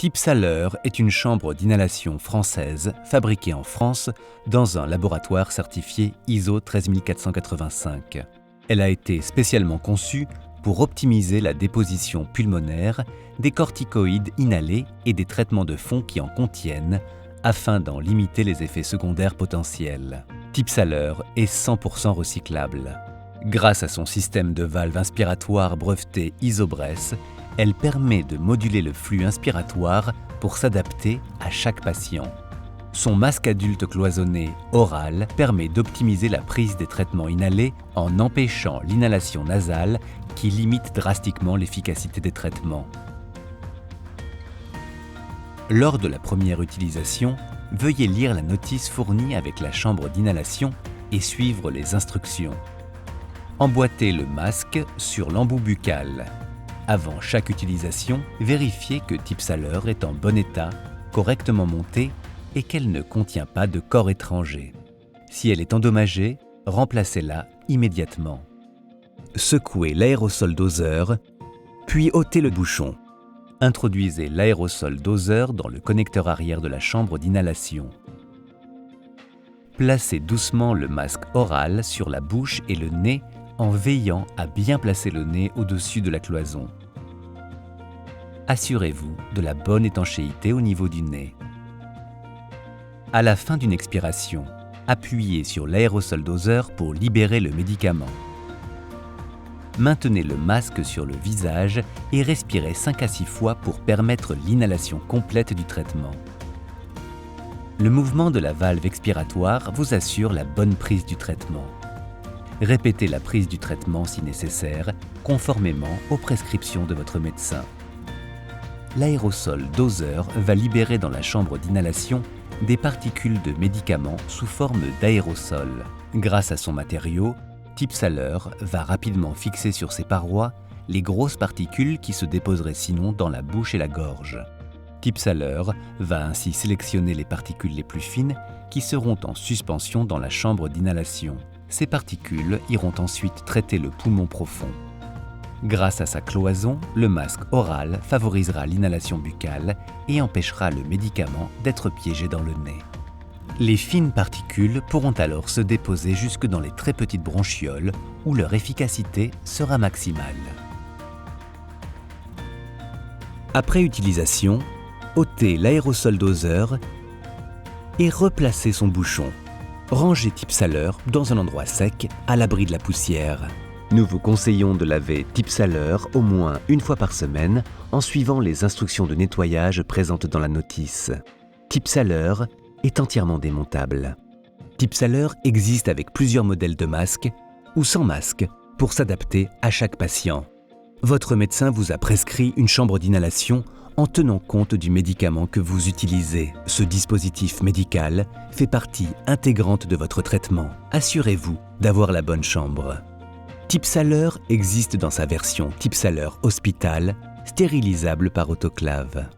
Tipsaler est une chambre d'inhalation française fabriquée en France dans un laboratoire certifié ISO 13485. Elle a été spécialement conçue pour optimiser la déposition pulmonaire des corticoïdes inhalés et des traitements de fond qui en contiennent afin d'en limiter les effets secondaires potentiels. Tipsaler est 100% recyclable. Grâce à son système de valve inspiratoire breveté Isobress, elle permet de moduler le flux inspiratoire pour s'adapter à chaque patient. Son masque adulte cloisonné oral permet d'optimiser la prise des traitements inhalés en empêchant l'inhalation nasale qui limite drastiquement l'efficacité des traitements. Lors de la première utilisation, veuillez lire la notice fournie avec la chambre d'inhalation et suivre les instructions. Emboîtez le masque sur l'embout buccal. Avant chaque utilisation, vérifiez que Tipsaler est en bon état, correctement montée et qu'elle ne contient pas de corps étranger. Si elle est endommagée, remplacez-la immédiatement. Secouez l'aérosol doseur, puis ôtez le bouchon. Introduisez l'aérosol doseur dans le connecteur arrière de la chambre d'inhalation. Placez doucement le masque oral sur la bouche et le nez en veillant à bien placer le nez au-dessus de la cloison. Assurez-vous de la bonne étanchéité au niveau du nez. À la fin d'une expiration, appuyez sur l'aérosol doseur pour libérer le médicament. Maintenez le masque sur le visage et respirez 5 à 6 fois pour permettre l'inhalation complète du traitement. Le mouvement de la valve expiratoire vous assure la bonne prise du traitement. Répétez la prise du traitement si nécessaire, conformément aux prescriptions de votre médecin. L'aérosol doseur va libérer dans la chambre d'inhalation des particules de médicaments sous forme d'aérosol. Grâce à son matériau, Tipsaler va rapidement fixer sur ses parois les grosses particules qui se déposeraient sinon dans la bouche et la gorge. Tipsaler va ainsi sélectionner les particules les plus fines qui seront en suspension dans la chambre d'inhalation. Ces particules iront ensuite traiter le poumon profond. Grâce à sa cloison, le masque oral favorisera l'inhalation buccale et empêchera le médicament d'être piégé dans le nez. Les fines particules pourront alors se déposer jusque dans les très petites bronchioles où leur efficacité sera maximale. Après utilisation, ôtez l'aérosol doseur et replacez son bouchon. Rangez Tipsaler dans un endroit sec, à l'abri de la poussière. Nous vous conseillons de laver Tipsaler au moins une fois par semaine en suivant les instructions de nettoyage présentes dans la notice. Tipsaler est entièrement démontable. Tipsaler existe avec plusieurs modèles de masques ou sans masque pour s'adapter à chaque patient. Votre médecin vous a prescrit une chambre d'inhalation en tenant compte du médicament que vous utilisez. Ce dispositif médical fait partie intégrante de votre traitement. Assurez-vous d'avoir la bonne chambre. Tipsaler existe dans sa version Tipsaler Hospital, stérilisable par autoclave.